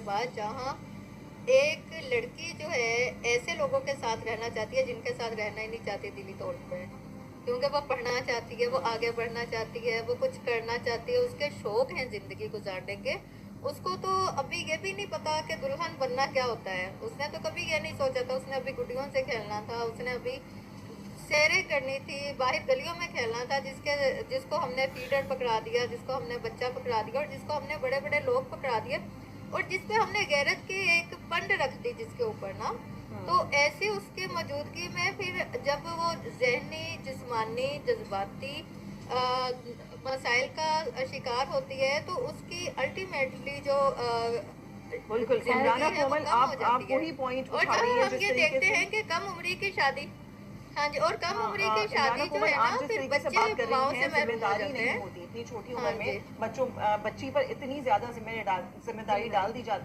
बाद जहाँ एक लड़की जो है ऐसे लोगों के साथ रहना चाहती है जिनके साथ रहना ही नहीं चाहती दिली तौर पे, क्योंकि वो पढ़ना चाहती है, वो आगे बढ़ना चाहती है, वो कुछ करना चाहती है, उसके शौक हैं जिंदगी गुजारने के। उसको तो अभी ये भी नहीं पता कि दुल्हन बनना क्या होता है। उसने तो कभी ये नहीं सोचा था। उसने अभी गुड्डियों से खेलना था, उसने अभी सैरें करनी थी, बाहर गलियों में खेलना था, जिसको हमने फीडर पकड़ा दिया, जिसको हमने बच्चा पकड़ा दिया और जिसको हमने बड़े बड़े लोग पकड़ा दिए और जिसपे हमने गैरत की एक पंड रख दी जिसके ऊपर ना। तो ऐसे उसके मौजूदगी में फिर जब वो जहनी, जिस्मानी, जज्बाती मसाइल का शिकार होती है तो उसकी अल्टीमेटली जो बिल्कुल जिंदगी इमराना है वो कोमल, कम हो आप जाती है। वही पॉइंट और उठा रही जहाँ हैं हम जिस ये तरीके देखते से। हैं कि कम उम्री की शादी, हाँ जी, और कम उम्री की इमराना शादी जो कोमल, है आप ना जिस फिर तरीके से बच्चे बात कर माओ रही से हैं, महरूम हो जिम्मेदारी जाते नहीं हैं। होती इतनी छोटी हाँ उम्र जी। में बच्ची पर इतनी ज्यादा जिम्मेदारी डाल दी जाती